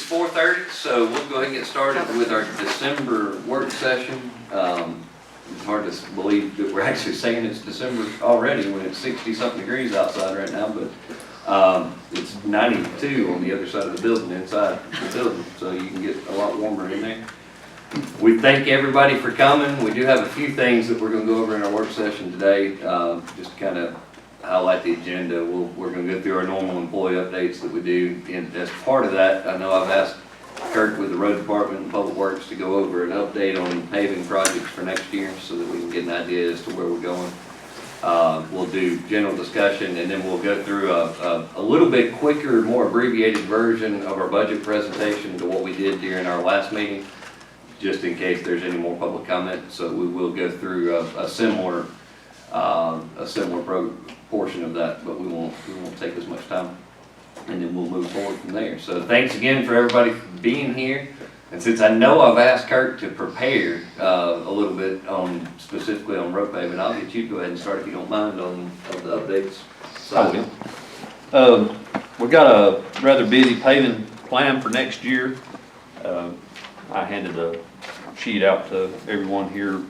It's 4:30, so we'll go ahead and get started with our December work session. It's hard to believe that we're actually saying it's December already when it's 60-something degrees outside right now, but it's 92 on the other side of the building, inside the building, so you can get a lot warmer in there. We thank everybody for coming. We do have a few things that we're going to go over in our work session today, just to kind of highlight the agenda. We're going to go through our normal employee updates that we do, and as part of that, I know I've asked Kirk with the road department and public works to go over an update on paving projects for next year so that we can get an idea as to where we're going. We'll do general discussion, and then we'll go through a little bit quicker, more abbreviated version of our budget presentation to what we did during our last meeting, just in case there's any more public comment. So we will go through a similar portion of that, but we won't take as much time, and then we'll move forward from there. So thanks again for everybody being here. And since I know I've asked Kirk to prepare a little bit on specifically on road paving, I'll get you to go ahead and start if you don't mind on the updates. I will. We've got a rather busy paving plan for next year. I handed a sheet out to everyone here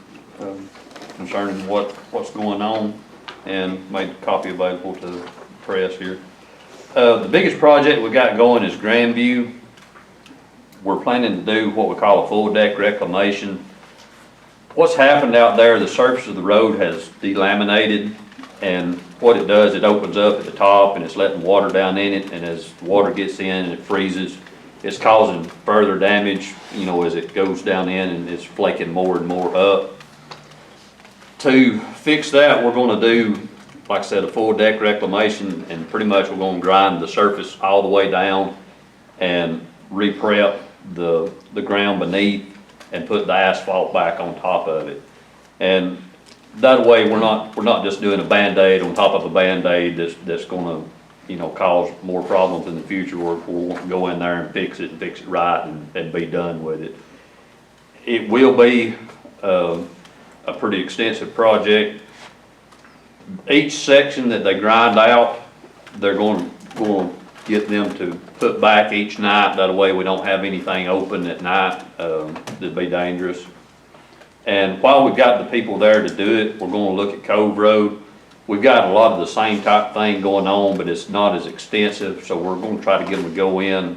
concerning what's going on, and made a copy available to the press here. The biggest project we got going is Grandview. We're planning to do what we call a full deck reclamation. What's happened out there, the surface of the road has delaminated, and what it does, it opens up at the top and it's letting water down in it, and as water gets in and it freezes, it's causing further damage, you know, as it goes down in and it's flaking more and more up. To fix that, we're going to do, like I said, a full deck reclamation, and pretty much we're going to grind the surface all the way down and re-prep the ground beneath and put the asphalt back on top of it. And that way we're not just doing a band-aid on top of a band-aid that's going to, you know, cause more problems in the future. We'll want to go in there and fix it right and be done with it. It will be a pretty extensive project. Each section that they grind out, they're going to get them to put back each night. That way we don't have anything open at night that'd be dangerous. And while we've got the people there to do it, we're going to look at Cove Road. We've got a lot of the same type thing going on, but it's not as extensive, so we're going to try to get them to go in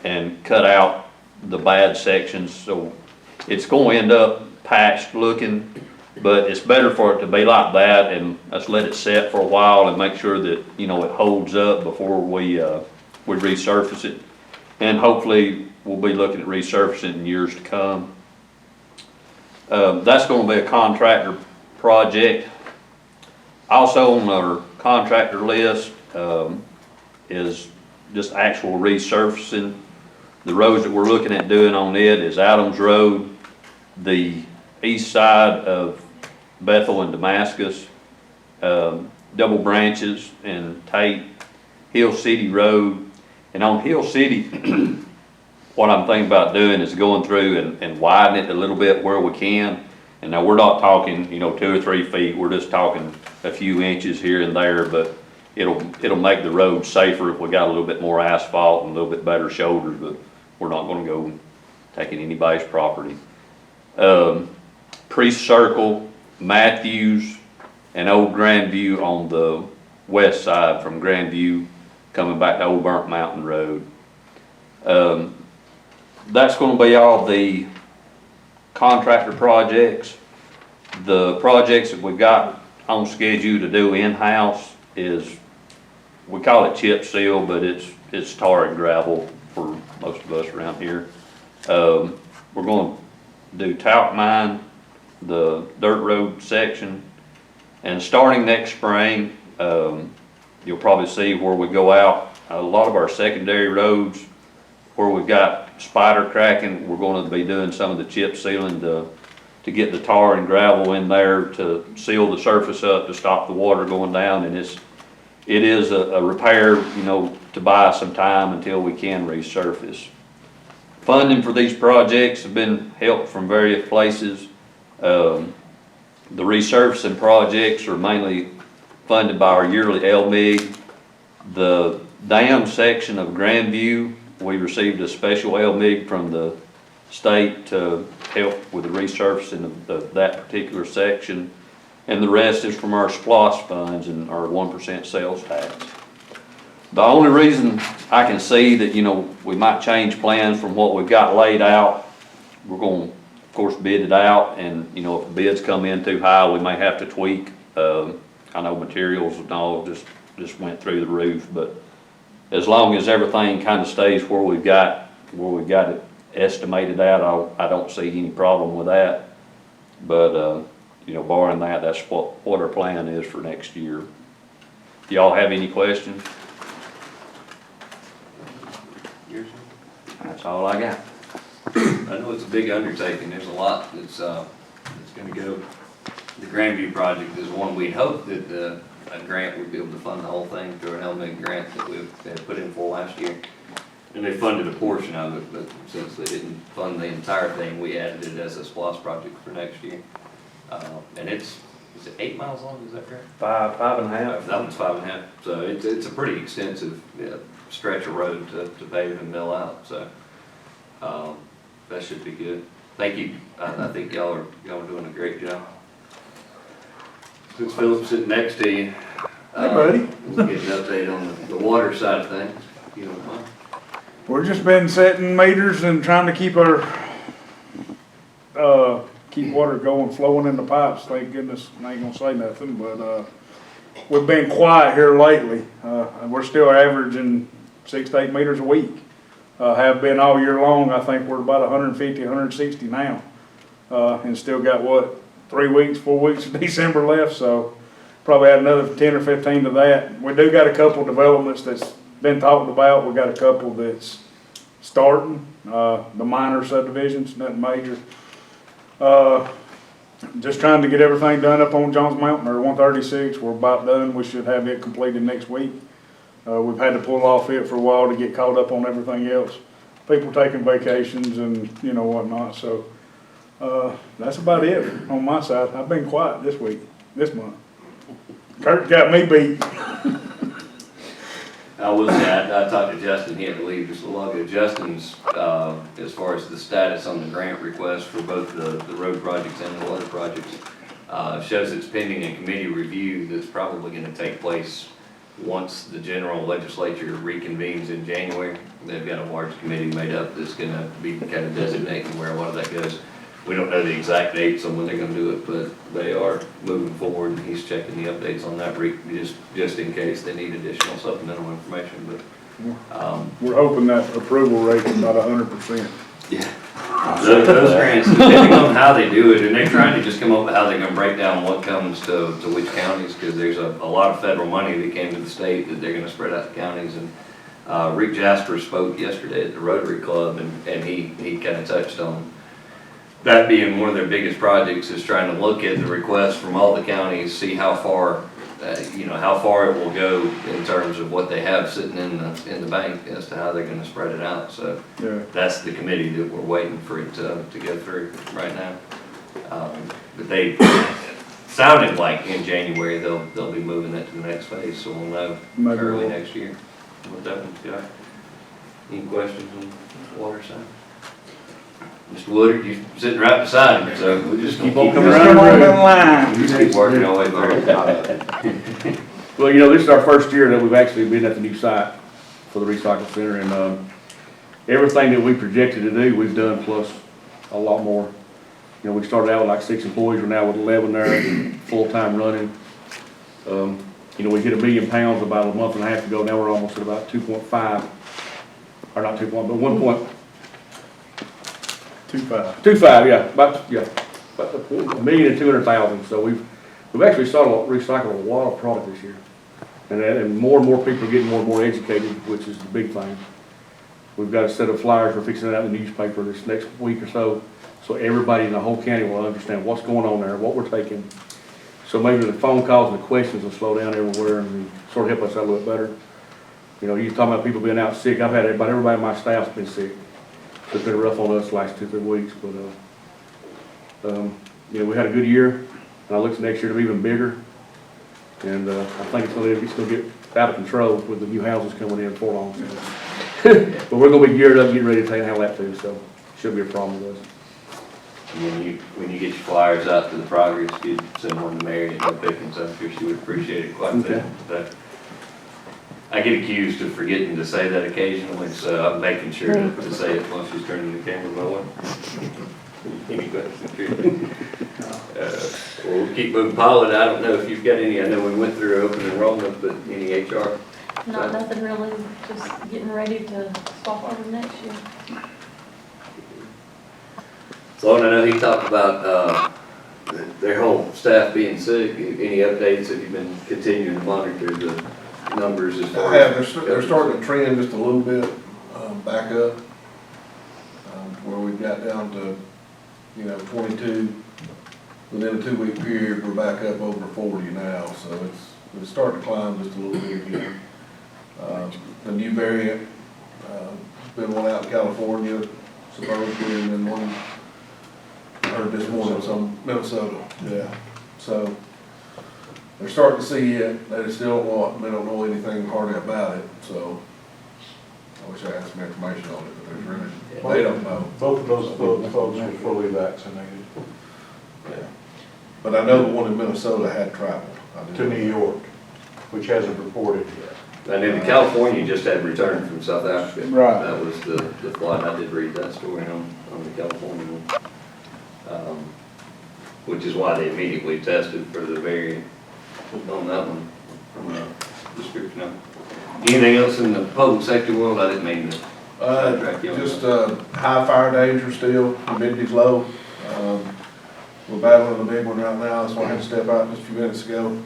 and cut out the bad sections. So it's going to end up patched looking, but it's better for it to be like that, and let's let it set for a while and make sure that, you know, it holds up before we resurface it. And hopefully we'll be looking at resurfacing in years to come. That's going to be a contractor project. Also on our contractor list is just actual resurfacing. The roads that we're looking at doing on it is Adams Road, the east side of Bethel and Damascus, Double Branches and Tate, Hill City Road. And on Hill City, what I'm thinking about doing is going through and widen it a little bit where we can. And now we're not talking, you know, 2 or 3 feet. We're just talking a few inches here and there, but it'll make the road safer if we got a little bit more asphalt and a little bit better shoulders, but we're not going to go taking anybody's property. Priest Circle, Matthews, and Old Grandview on the west side from Grandview coming back to Old Burnt Mountain Road. That's going to be all the contractor projects. The projects that we've got on schedule to do in-house is, we call it chip seal, but it's tar and gravel for most of us around here. We're going to do talc mine, the dirt road section, and starting next spring, you'll probably see where we go out a lot of our secondary roads where we've got spider cracking. We're going to be doing some of the chip sealing to get the tar and gravel in there to seal the surface up to stop the water going down. And it is a repair, you know, to buy some time until we can resurface. Funding for these projects have been helped from various places. The resurfacing projects are mainly funded by our yearly LMIG. The dam section of Grandview we received a special LMIG from the state to help with the resurfacing of that particular section. And the rest is from our SPOS funds and our 1% sales tax. The only reason I can see that, we might change plans from what we've got laid out, we're going to, of course, bid it out, and, if the bids come in too high, we may have to tweak. I know materials and all just went through the roof, but as long as everything kind of stays where we've got it estimated at, I don't see any problem with that. But, barring that, that's what our plan is for next year. Do y'all have any questions? That's all I got. I know it's a big undertaking, there's a lot that's gonna go. The Grandview Project is one we'd hope that a grant would be able to fund the whole thing through an LMIG grant that we had put in for last year. And they funded a portion of it, but since they didn't fund the entire thing, we added it as a SPOS project for next year. And is it 8 miles long, is that correct? 5.5. That one's 5.5, so it's a pretty extensive stretch of road to pave and mill out, so that should be good. Thank you. I think y'all are doing a great job. Since Philip's sitting next to you, Hey, buddy. we'll get an update on the water side of things. If you don't mind. We've just been setting meters and trying to keep keep water going, flowing in the pipes. Thank goodness, I ain't gonna say nothing, but, we've been quiet here lately. And we're still averaging 6 to 8 meters a week. Have been all year long. I think we're about 150, 160 now. And still got 4 weeks of December left, so probably add another 10 or 15 to that. We do got a couple developments that's been talked about. We got a couple that's starting, the minor subdivisions, nothing major. Just trying to get everything done up on Johns Mountain, or 136. We're about done. We should have it completed next week. We've had to pull off it for a while to get caught up on everything else. People taking vacations and whatnot, so that's about it on my side. I've been quiet this month. Kurt got me beat. I will say, I talked to Justin, he had to leave just a little ago. Justin's, as far as the status on the grant request for both the road projects and the water projects, shows it's pending a committee review that's probably gonna take place once the general legislature reconvenes in January. They've got a large committee made up that's gonna be kind of designating where a lot of that goes. We don't know the exact dates on when they're gonna do it, but they are moving forward, and he's checking the updates on that just in case they need additional supplemental information, but. We're hoping that approval rate is about 100%. Yeah. Those grants, depending on how they do it, and they're trying to just come up with how they're gonna break down what comes to which counties, because there's a lot of federal money that came to the state that they're gonna spread out to counties. And Rick Jasper spoke yesterday at the Rotary Club, and he kind of touched on that being one of their biggest projects, is trying to look at the requests from all the counties, see how far, how far it will go in terms of what they have sitting in the bank as to how they're going to spread it out. So Yeah. that's the committee that we're waiting for it to go through right now. But they sounded like in January they'll be moving it to the next phase, so we'll know Maybe early we'll- next year what that one's got. Any questions on the water side? Mr. Woodard, you're sitting right beside him, so we'll just keep on coming Just around. come on in line. Just keep working our way through. Well, this is our first year that we've actually been at the new site for the recycle center, and everything that we projected to do, we've done plus a lot more. We started out with like 6 employees, we're now with 11 there, full-time running. We hit 1 million pounds about a month and a half ago, now we're almost at about 2.5, or not 2.5, but 1.25, 2.5. about 1,200,000. So we've actually started recycling a lot of product this year. And more people are getting more and more educated, which is the big thing. We've got a set of flyers we're fixing it out in the newspaper this next week or so everybody in the whole county will understand what's going on there, what we're taking. So maybe the phone calls and the questions will slow down everywhere and sort of help us out a little better. You're talking about people being out sick. I've had everybody in my staff's been sick. So it's been rough on us the last 2-3 weeks, but we had a good year, and I look to next year to be even bigger. And I think it's going to get out of control with the new houses coming in for long. But we're gonna be geared up, getting ready to handle that too, so shouldn't be a problem with us. And when you get your flyers out to the progress, you send one to Mary and Pickens, I'm sure she would appreciate it quite a bit. Okay. But I get accused of forgetting to say that occasionally, so I'm making sure to say it while she's turning the camera my way. Any questions? We'll keep moving. Paula, I don't know if you've got any, I know we went through open enrollment, but any HR? Not nothing really, just getting ready to swap over next year. So I know he talked about, their whole staff being sick. Any updates? Have you been continuing to monitor the numbers as far as? They're starting to trend just a little bit, back up, where we've got down to, 22. Within a 2-week period, we're back up over 40 now, so it's starting to climb just a little bit again. The new variant, been one out in California, supposedly, and then one, I heard this morning, some Minnesota, yeah. So, they're starting to see it, they still don't know anything hardly about it, so I wish I had some information on it, but there's really, they don't know. Both of those folks were fully vaccinated Yeah. But I know the one in Minnesota had traveled. to New York, which hasn't reported yet. And then California just had returned from South Africa. Right. That was the flight. I did read that story on the California one. Which is why they immediately tested for the variant on that one from the description of it. Anything else in the public sector world? I didn't mean to sidetrack you on Just, that. high fire danger still, humidity's low. We're battling a big one right now, so I had to step out just a few minutes ago.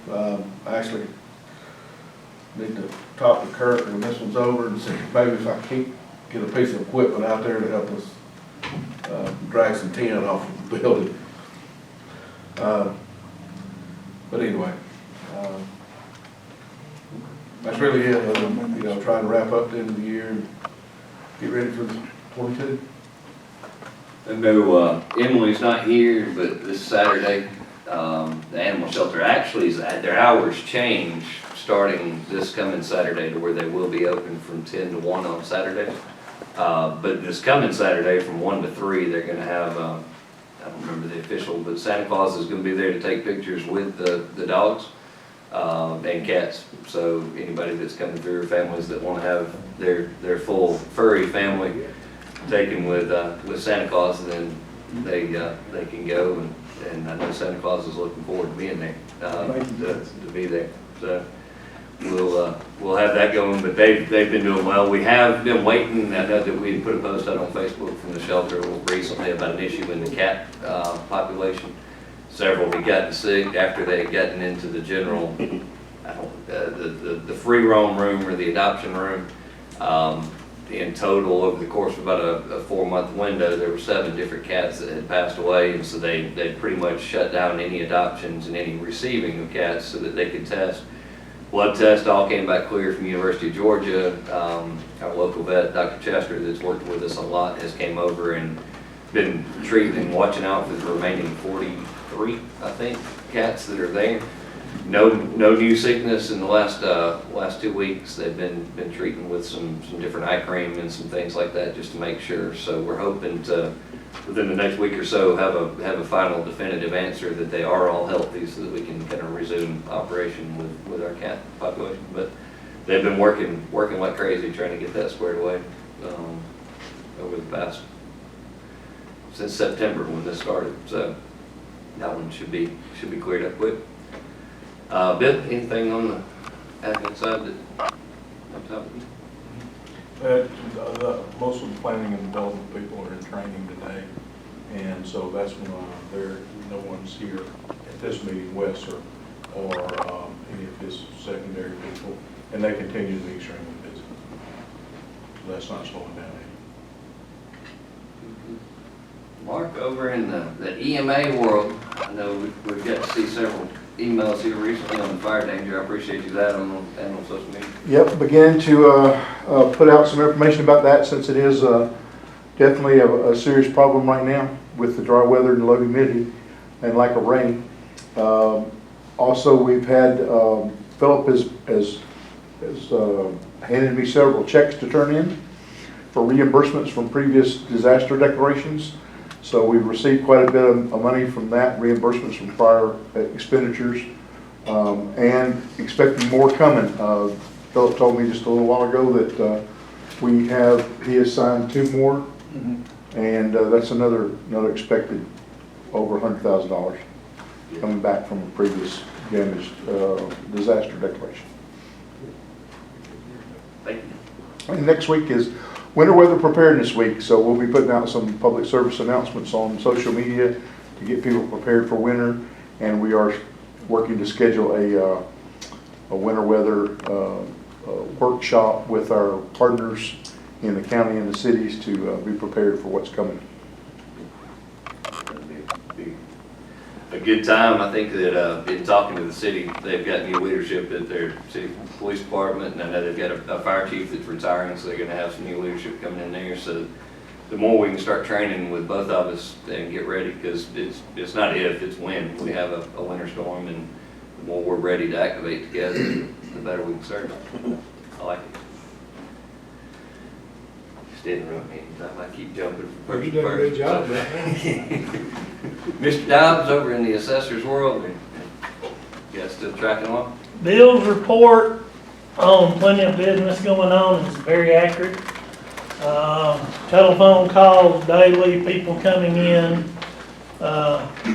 I actually need to talk to Kurt when this one's over and see maybe if I can't get a piece of equipment out there to help us, drag some tin off of the building. But anyway, that's really it. Trying to wrap up the end of the year and get ready for 22. I know Emily's not here, but this Saturday, the animal shelter actually is at their hours change starting this coming Saturday to where they will be open from 10 to 1 on Saturday. But this coming Saturday from 1 to 3, they're gonna have, I don't remember the official, but Santa Claus is gonna be there to take pictures with the dogs and cats. So anybody that's coming through, families that wanna have their full furry family taken with Santa Claus, then they can go, and I know Santa Claus is looking forward to being there, to be there. So we'll have that going, but they've been doing well. We have been waiting. I know that we put a post out on Facebook from the shelter recently about an issue in the cat population. Several had gotten sick after they had gotten into the general, the free roam room or the adoption room. In total, over the course of about a 4-month window, there were 7 different cats that had passed away, and so they pretty much shut down any adoptions and any receiving of cats so that they could test. Blood test all came back clear from University of Georgia. Our local vet, Dr. Chester, that's worked with us a lot, has came over and been treating and watching out for the remaining 43, I think, cats that are there. No new sickness in the last 2 weeks. They've been treating with some different eye cream and some things like that just to make sure. So we're hoping to, within the next week or so, have a final definitive answer that they are all healthy so that we can kind of resume operation with our cat population. But they've been working like crazy trying to get that squared away over the past, since September when this started. So that one should be cleared up quick. Bill, anything on the admin side that on top of you? Most of the planning and development people are in training today, and so that's why no one's here at this meeting, Wes or any of his secondary people, and they continue to be extremely busy. So that's not slowing down any. Mark, over in the EMA world, I know we've got to see several emails here recently on the fire danger. I appreciate you that on social media. Yep, began to put out some information about that since it is definitely a serious problem right now with the dry weather and low humidity and lack of rain. Also, we've had Philip has handed me several checks to turn in for reimbursements from previous disaster declarations. So we've received quite a bit of money from that, reimbursements from prior expenditures, and expecting more coming. Philip told me just a little while ago that he has signed 2 more, and that's another expected over $100,000 coming back from a previous damaged disaster declaration. Thank you. And next week is Winter Weather Preparedness Week, so we'll be putting out some public service announcements on social media to get people prepared for winter, and we are working to schedule a winter weather workshop with our partners in the county and the cities to be prepared for what's coming. Be a good time. I think that in talking to the city, they've got new leadership at their city police department, and I know they've got a fire chief that's retiring, so they're going to have some new leadership coming in there. So the more we can start training with both of us and get ready, because it's not if, it's when we have a winter storm, and the more we're ready to activate together, the better we can serve. I like it. Just didn't run me. I keep jumping from person You to did a good person. job, man. Mr. Dobbs over in the assessor's world, you guys still tracking along? Bill's report on plenty of business going on is very accurate. Telephone calls daily, people coming in,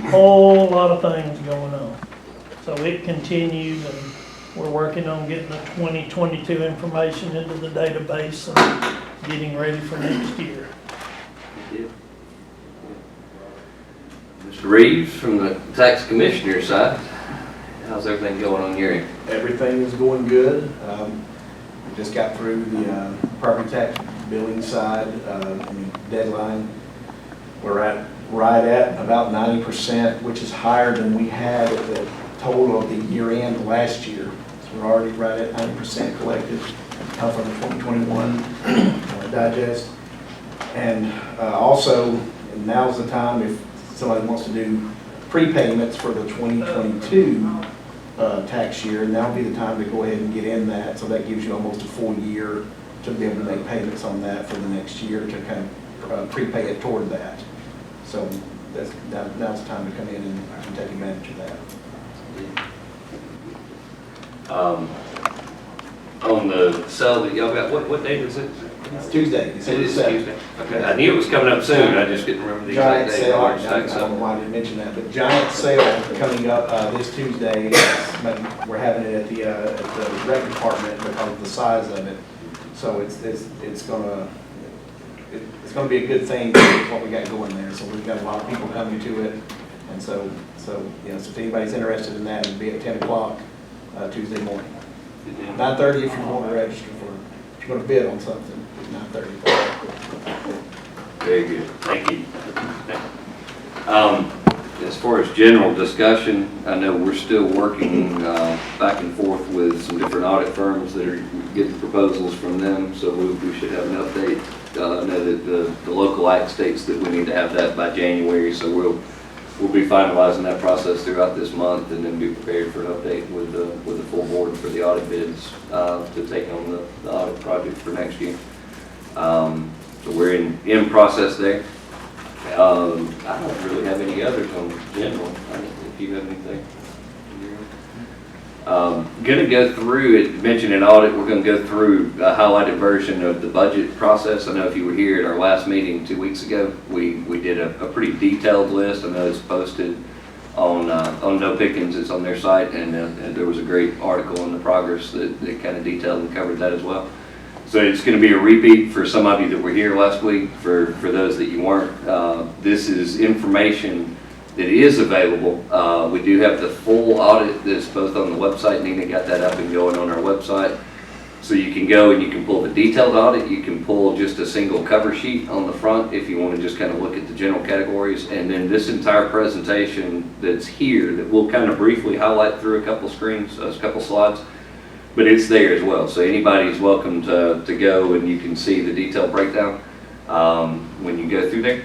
whole lot of things going on. So it continues, and we're working on getting the 2022 information into the database and getting ready for next year. Mr. Reeves from the tax commissioner side, how's everything going on your end? Everything is going good. We just got through the property tax billing side, deadline. We're at right at about 90%, which is higher than we had at the total of the year end last year. So we're already right at 90% collected from the 2021 digest. And also, now's the time if somebody wants to do prepayments for the 2022 tax year, and that'll be the time to go ahead and get in that. So that gives you almost a full year to be able to make payments on that for the next year to kind of prepay it toward that. So now's the time to come in and take advantage of that. On the sale that y'all got, what date is it? It's Tuesday. It is Tuesday. Okay, I knew it was coming up soon, I just couldn't remember the Giant exact date. sale, I March don't know 2nd. why I didn't mention that, but giant sale coming up this Tuesday. We're having it at the rec department because of the size of it. So it's gonna be a good thing with what we got going there. So we've got a lot of people coming to it, and so if anybody's interested in that, it'll be at 10 o'clock Tuesday morning. 9:30 if you want to register if you want to bid on something. 9:30. Very good, thank you. As far as general discussion, I know we're still working back and forth with some different audit firms that are getting proposals from them, so we should have an update. I know that the local act states that we need to have that by January, so we'll be finalizing that process throughout this month, and then be prepared for an update with the full board for the audit bids to take on the audit project for next year. So we're in process there. I don't really have any others on general. I don't know if you have anything. Gonna go through it, mentioned in audit, we're gonna go through a highlighted version of the budget process. I know if you were here at our last meeting 2 weeks ago, we did a pretty detailed list. I know it's posted on No Pickens, it's on their site, and there was a great article in the progress that kind of detailed and covered that as well. So it's going to be a repeat for some of you that were here last week. For those that you weren't, this is information that is available. We do have the full audit that's both on the website. Nina got that up and going on our website. So you can go and you can pull the detailed audit. You can pull just a single cover sheet on the front if you want to just kind of look at the general categories. And then this entire presentation that's here that we'll kind of briefly highlight through a couple screens, a couple slides. But it's there as well, so anybody's welcome to go and you can see the detailed breakdown when you go through there.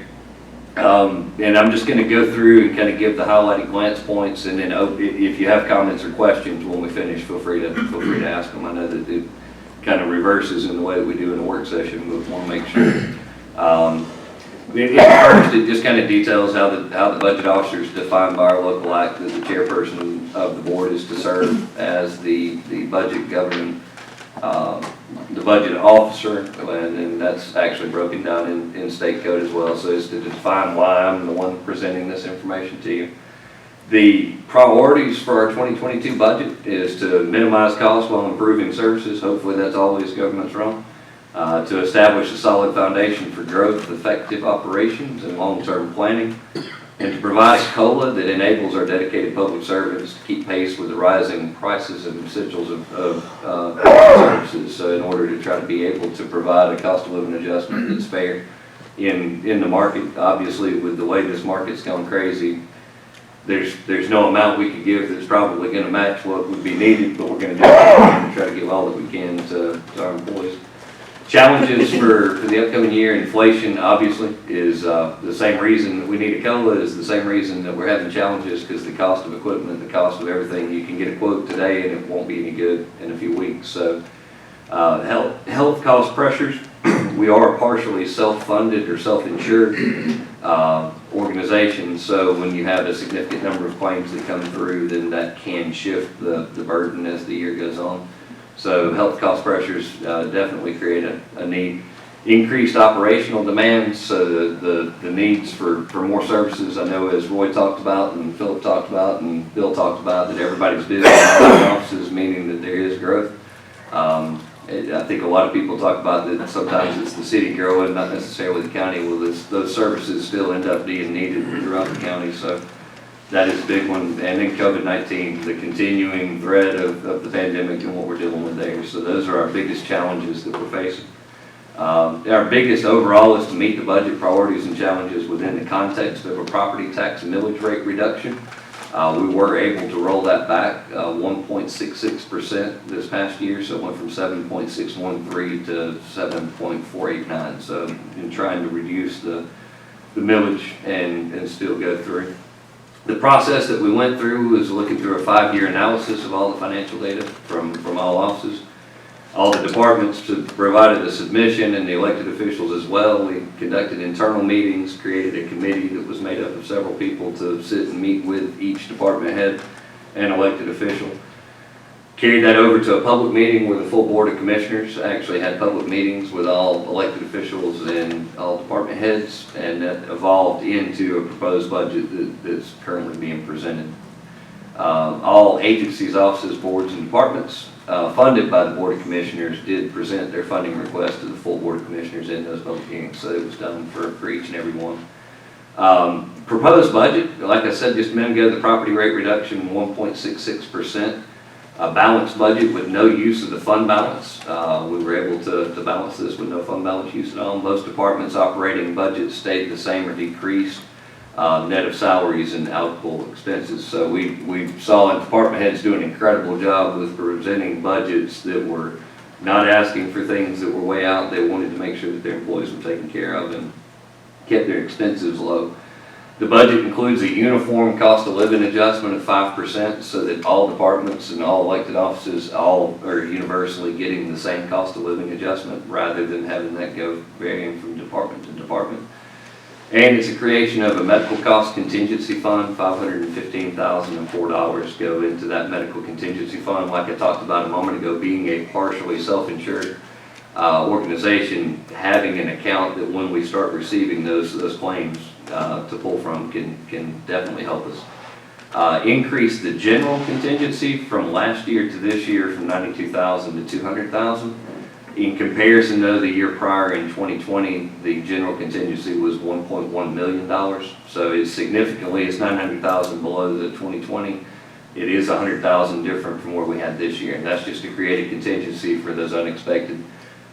And I'm just going to go through and kind of give the highlighted glance points, and then if you have comments or questions when we finish, feel free to ask them. I know that it kind of reverses in the way that we do in a work session. We want to make sure. First, it just kind of details how the budget officer is defined by our local act, that the chairperson of the board is to serve as the budget governing, the budget officer, and that's actually broken down in state code as well. So it's to define why I'm the one presenting this information to you. The priorities for our 2022 budget is to minimize costs while improving services. Hopefully that's always government's role. To establish a solid foundation for growth, effective operations, and long-term planning, and to provide a COLA that enables our dedicated public servants to keep pace with the rising prices and residuals of services. So in order to try to be able to provide a cost of living adjustment that's fair in the market, obviously with the way this market's gone crazy, there's no amount we could give that's probably going to match what would be needed, but we're going to do it to try to give all that we can to our employees. Challenges for the upcoming year, inflation obviously is the same reason that we need a COLA is the same reason that we're having challenges, because the cost of equipment, the cost of everything, you can get a quote today and it won't be any good in a few weeks. So health cost pressures, we are a partially self-funded or self-insured organization, so when you have a significant number of claims that come through, then that can shift the burden as the year goes on. So health cost pressures definitely create a need. Increased operational demands, so the needs for more services. I know, as Roy talked about and Philip talked about and Bill talked about, that everybody's busy in their offices, meaning that there is growth. I think a lot of people talk about that sometimes it's the city growing, not necessarily the county. Well, those services still end up being needed throughout the county, so that is a big one. And then COVID-19, the continuing threat of the pandemic and what we're dealing with there. So those are our biggest challenges that we're facing. Our biggest overall is to meet the budget priorities and challenges within the context of a property tax millage rate reduction. We were able to roll that back 1.66% this past year, so it went from 7.613 to 7.489. So in trying to reduce the millage and still go through. The process that we went through was looking through a 5-year analysis of all the financial data from all offices. All the departments provided a submission, and the elected officials as well. We conducted internal meetings, created a committee that was made up of several people to sit and meet with each department head and elected official. Carried that over to a public meeting where the full board of commissioners actually had public meetings with all elected officials and all department heads, and that evolved into a proposed budget that's currently being presented. All agencies, offices, boards, and departments funded by the Board of Commissioners did present their funding request to the full Board of Commissioners in those public hearings, so it was done for each and every one. Proposed budget, like I said just a minute ago, the property rate reduction 1.66%. A balanced budget with no use of the fund balance. We were able to balance this with no fund balance use at all. Most departments' operating budgets stayed the same or decreased, net of salaries and allocable expenses. So we saw department heads do an incredible job with presenting budgets that were not asking for things that were way out. They wanted to make sure that their employees were taken care of and kept their expenses low. The budget includes a uniform cost of living adjustment of 5%, so that all departments and all elected offices all are universally getting the same cost of living adjustment, rather than having that go varying from department to department. And it's a creation of a medical cost contingency fund. $515,004 go into that medical contingency fund, like I talked about a moment ago, being a partially self-insured organization, having an account that when we start receiving those claims to pull from can definitely help us. Increase the general contingency from last year to this year from $92,000 to $200,000. In comparison, though, the year prior in 2020, the general contingency was $1.1 million. So it's significantly, it's $900,000 below the 2020. It is $100,000 different from where we had this year, and that's just to create a contingency for those unexpected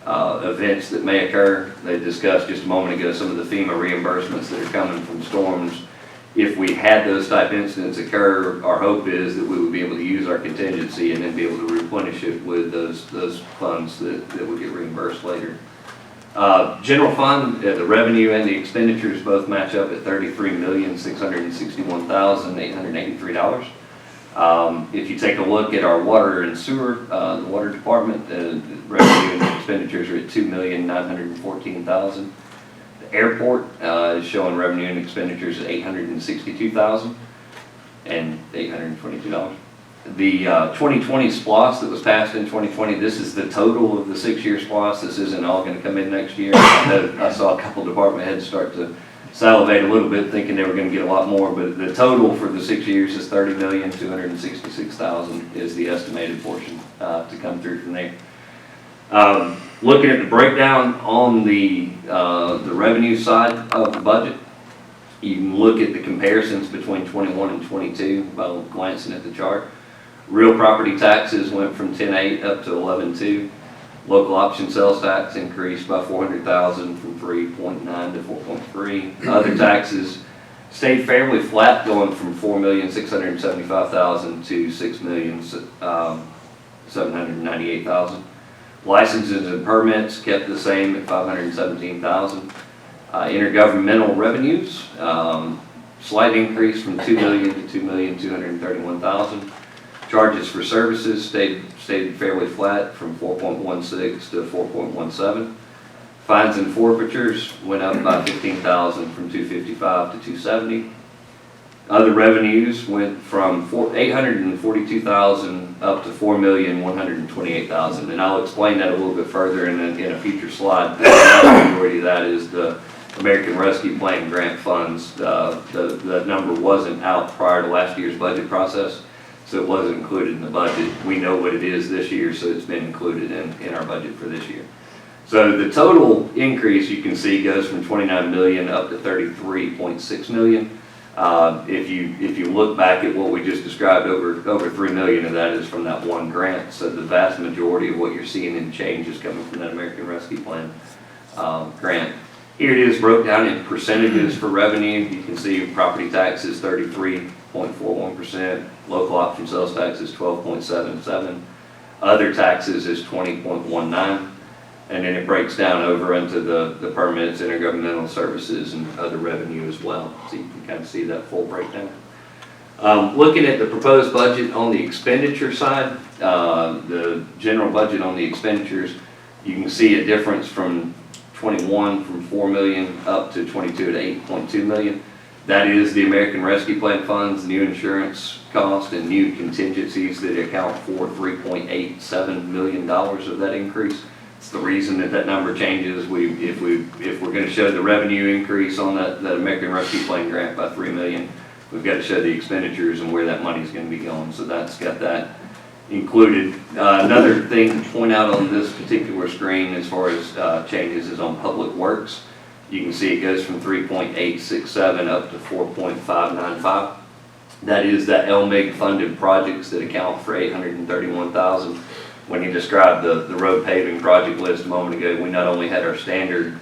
events that may occur. They discussed just a moment ago some of the FEMA reimbursements that are coming from storms. If we had those type incidents occur, our hope is that we would be able to use our contingency and then be able to replenish it with those funds that would get reimbursed later. General fund, the revenue and the expenditures both match up at $33,661,883. If you take a look at our water and sewer, the water department, revenue and expenditures are at $2,914,000. The airport is showing revenue and expenditures at $862,000 and $822. The 2020 SPOS that was passed in 2020, this is the total of the 6-year SPOS. This isn't all going to come in next year. I saw a couple department heads start to salivate a little bit, thinking they were going to get a lot more, but the total for the 6 years is $30,266,000 is the estimated portion to come through from there. Looking at the breakdown on the revenue side of the budget, you can look at the comparisons between 21 and 22 by glancing at the chart. Real property taxes went from 10.8 up to 11.2. Local option sales tax increased by $400,000 from 3.9 to 4.3. Other taxes stayed fairly flat, going from $4,675,000 to $6,798,000. Licenses and permits kept the same at $517,000. Intergovernmental revenues, slight increase from $2 million to $2,231,000. Charges for services stayed fairly flat from 4.16 to 4.17. Fines and forfeitures went up by $15,000 from 255 to 270. Other revenues went from $842,000 up to $4,128,000, and I'll explain that a little bit further in a future slide. The majority of that is the American Rescue Plan grant funds. The number wasn't out prior to last year's budget process, so it wasn't included in the budget. We know what it is this year, so it's been included in our budget for this year. So the total increase, you can see, goes from 29 million up to 33.6 million. If you look back at what we just described, over 3 million of that is from that one grant. So the vast majority of what you're seeing in change is coming from that American Rescue Plan grant. Here it is broke down in percentages for revenue. You can see property taxes 33.41%, local option sales tax is 12.77%, other taxes is 20.19%, and then it breaks down over into the permits, intergovernmental services, and other revenue as well. So you can kind of see that full breakdown. Looking at the proposed budget on the expenditure side, the general budget on the expenditures, you can see a difference from 21 from 4 million up to 22 to 8.2 million. That is the American Rescue Plan funds, new insurance cost, and new contingencies that account for $3.87 million of that increase. It's the reason that number changes. If we're going to show the revenue increase on that American Rescue Plan grant by 3 million, we've got to show the expenditures and where that money is going to be going. So that's got that included. Another thing to point out on this particular screen as far as changes is on Public Works. You can see it goes from 3.867 up to 4.595. That is the LMIG funded projects that account for $831,000. When you described the road paving project list a moment ago, we not only had our standard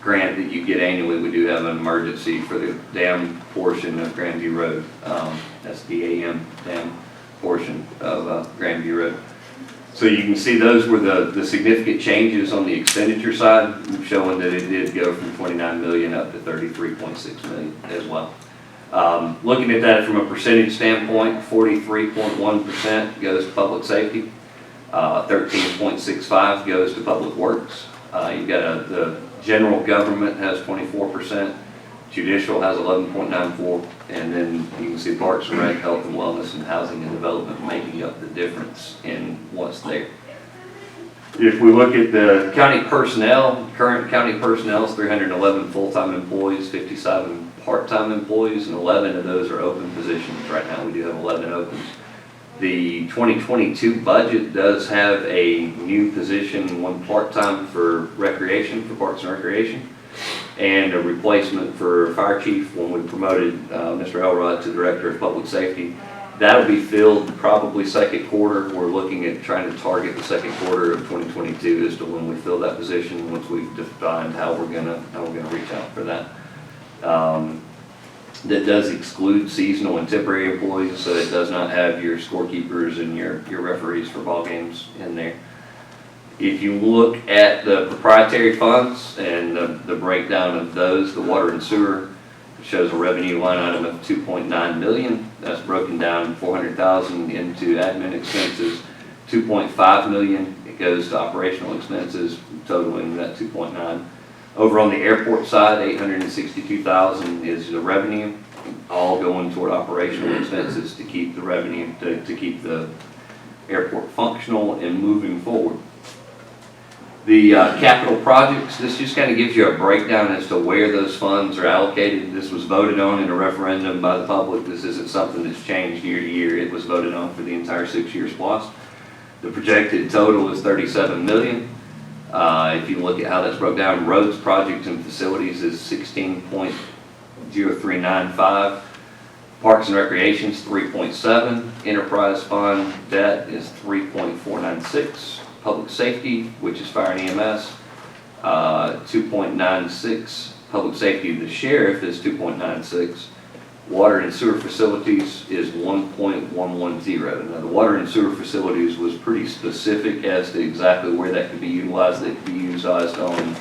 grant that you get annually, we do have an emergency for the dam portion of Grandview Road. That's the AM dam portion of Grandview Road. So you can see those were the significant changes on the expenditure side, showing that it did go from 29 million up to 33.6 million as well. Looking at that from a percentage standpoint, 43.1% goes to public safety, 13.65 goes to public works. You've got the general government has 24%, judicial has 11.94, and then you can see parks and rec, health and wellness, and housing and development making up the difference in what's there. If we look at the county personnel, current county personnel is 311 full-time employees, 57 part-time employees, and 11 of those are open positions. Right now we do have 11 opens. The 2022 budget does have a new position, one part-time for recreation, for parks and recreation, and a replacement for fire chief when we promoted Mr. Elrod to director of public safety. That'll be filled probably second quarter. We're looking at trying to target the second quarter of 2022 as to when we fill that position, once we've defined how we're gonna reach out for that. That does exclude seasonal and temporary employees, so it does not have your scorekeepers and your referees for ball games in there. If you look at the proprietary funds and the breakdown of those, the water and sewer shows a revenue line item of 2.9 million. That's broken down 400,000 into admin expenses, 2.5 million. It goes to operational expenses, totaling that 2.9. Over on the airport side, 862,000 is the revenue, all going toward operational expenses to keep the revenue, to keep the airport functional and moving forward. The capital projects, this just kind of gives you a breakdown as to where those funds are allocated. This was voted on in a referendum by the public. This isn't something that's changed year to year. It was voted on for the entire 6-year SPLOST. The projected total is 37 million. If you look at how that's broke down, roads, projects, and facilities is 16.0395. Parks and Recreations, 3.7. Enterprise Fund debt is 3.496. Public Safety, which is fire and EMS, 2.96. Public Safety, the sheriff is 2.96. Water and sewer facilities is 1.110. Now, the water and sewer facilities was pretty specific as to exactly where that could be utilized. It could be utilized on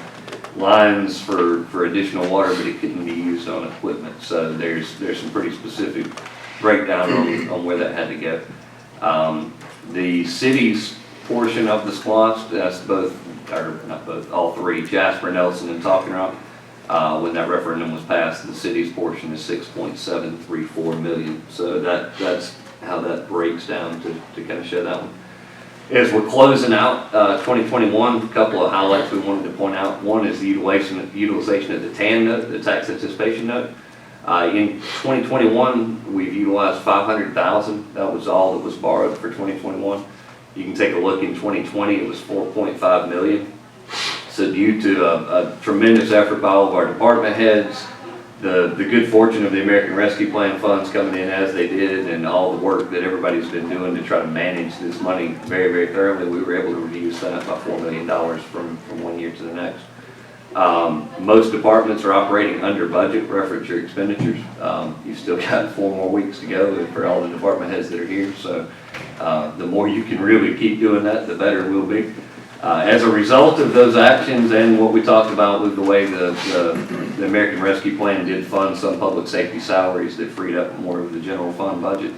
lines for additional water, but it couldn't be used on equipment. So there's some pretty specific breakdown on where that had to go. The city's portion of the SPLOST, that's both, or not both, all three, Jasper, Nelson, and Talking Rock. When that referendum was passed, the city's portion is 6.734 million. So that's how that breaks down to kind of show that one. As we're closing out 2021, a couple of highlights we wanted to point out. One is the utilization of the TAN note, the tax anticipation note. In 2021, we've utilized 500,000. That was all that was borrowed for 2021. You can take a look in 2020, it was 4.5 million. So due to a tremendous effort by all of our department heads, the good fortune of the American Rescue Plan funds coming in as they did, and all the work that everybody's been doing to try to manage this money very, very thoroughly, we were able to reduce that by $4 million from one year to the next. Most departments are operating under budget. Reference your expenditures. You've still got 4 more weeks to go for all the department heads that are here. So the more you can really keep doing that, the better it will be. As a result of those actions and what we talked about with the way the American Rescue Plan did fund some public safety salaries that freed up more of the general fund budget,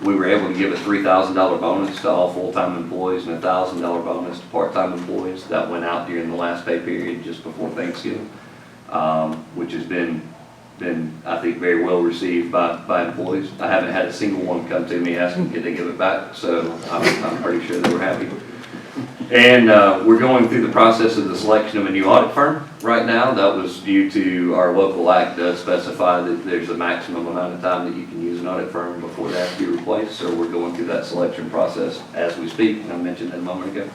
we were able to give a $3,000 bonus to all full-time employees and a $1,000 bonus to part-time employees. That went out during the last pay period just before Thanksgiving, which has been I think very well received by employees. I haven't had a single one come to me asking did they give it back, so I'm pretty sure they were happy. And we're going through the process of the selection of a new audit firm right now. That was due to our local act does specify that there's a maximum amount of time that you can use an audit firm before they have to be replaced. So we're going through that selection process as we speak, and I mentioned that a moment ago.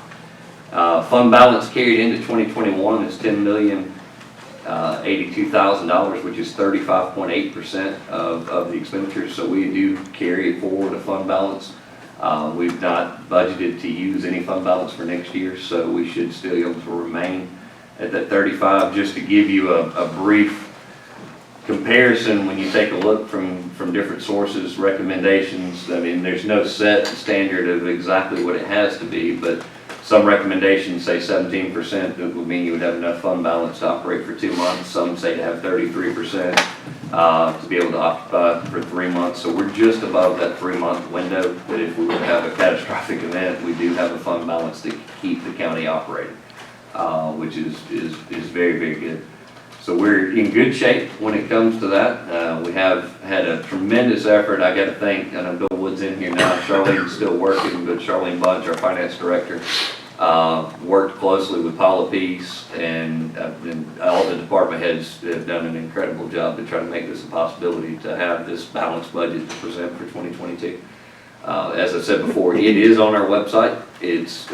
Fund balance carried into 2021 is $10,082,000, which is 35.8% of the expenditures. So we do carry forward a fund balance. We've not budgeted to use any fund balance for next year, so we should still be able to remain at that 35. Just to give you a brief comparison, when you take a look from different sources, recommendations, I mean, there's no set standard of exactly what it has to be, but some recommendations say 17%, that would mean you would have enough fund balance to operate for 2 months. Some say to have 33% to be able to occupy for 3 months. So we're just above that 3-month window, that if we were to have a catastrophic event, we do have a fund balance to keep the county operating, which is very, very good. So we're in good shape when it comes to that. We have had a tremendous effort. I got to thank, I know Bill Wood's in here now, Charlene's still working, but Charlene Bunch, our finance director, worked closely with Paula Peace, and all the department heads have done an incredible job to try to make this a possibility to have this balanced budget to present for 2022. As I said before, it is on our website. It's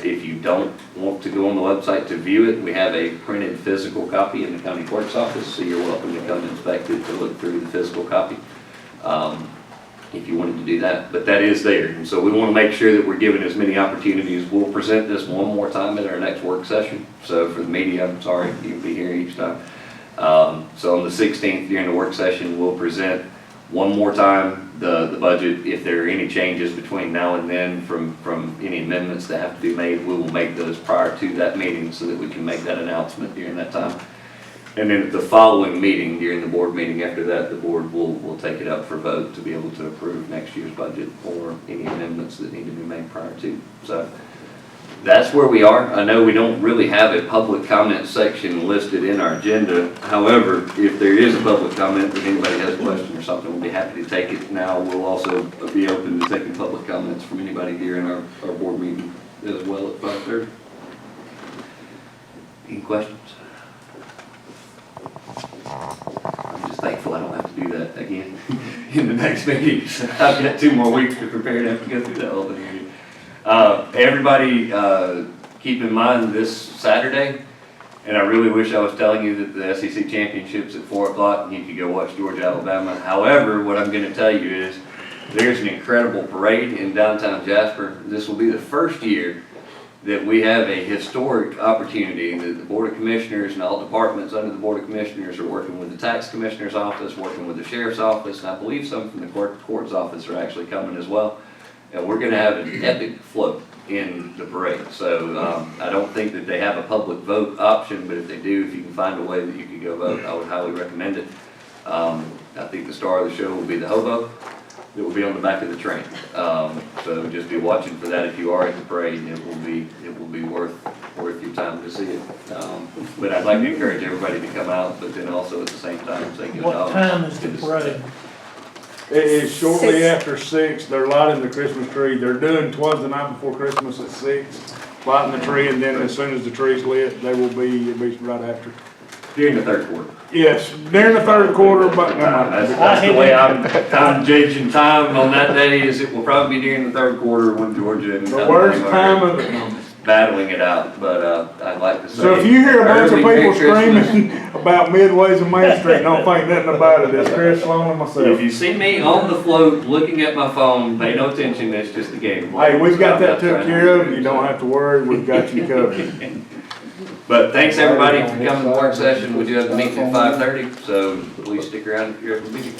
if you don't want to go on the website to view it, we have a printed physical copy in the county clerk's office, so you're welcome to come inspect it to look through the physical copy if you wanted to do that. But that is there, and so we want to make sure that we're giving as many opportunities. We'll present this one more time at our next work session. So for the media, I'm sorry, you'll be here each time. So on the 16th during the work session, we'll present one more time the budget. If there are any changes between now and then from any amendments that have to be made, we will make those prior to that meeting so that we can make that announcement during that time. And then at the following meeting, during the board meeting after that, the board will take it up for vote to be able to approve next year's budget or any amendments that need to be made prior to. So that's where we are. I know we don't really have a public comment section listed in our agenda. However, if there is a public comment, if anybody has a question or something, we'll be happy to take it now. We'll also be open to taking public comments from anybody during our board meeting as well at 5:30. Any questions? I'm just thankful I don't have to do that again in the next meeting. So I've got 2 more weeks to prepare to have to go through that whole thing again. Everybody, keep in mind this Saturday, and I really wish I was telling you that the SEC Championship's at 4 o'clock and you could go watch Georgia, Alabama. However, what I'm gonna tell you is there's an incredible parade in downtown Jasper. This will be the first year that we have a historic opportunity that the Board of Commissioners and all departments under the Board of Commissioners are working with the Tax Commissioner's office, working with the Sheriff's office, and I believe some from the court's office are actually coming as well. And we're gonna have an epic float in the parade. So I don't think that they have a public vote option, but if they do, if you can find a way that you could go vote, I would highly recommend it. I think the star of the show will be the hobo that will be on the back of the train. So just be watching for that if you are at the parade. It will be worth your time to see it. But I'd like to encourage everybody to come out, but then also at the same time say good What time is the parade? It is shortly after 6, they're lighting the Christmas tree. They're doing 'twas the night before Christmas at 6, lighting the tree, and then as soon as the tree's lit, it'll be right after. During the 3rd quarter. Yes, during the 3rd quarter, but never mind. That's the way I'm judging time on that day, is it will probably be during the 3rd quarter when Georgia and The worst Alabama time are of it. battling it out, but I'd like to say. So if you hear a bunch of early Merry people Christmas. screaming about midways of Main Street, don't think nothing about it. It's Chris Sloan and If myself. you see me on the float looking at my phone, pay no attention, that's just the game. Hey, we've got that took trying care to- of. You don't have to worry. We've got you covered. But thanks everybody for coming to the work session. We do have the meeting at 5:30, so please stick around if you're at the meeting.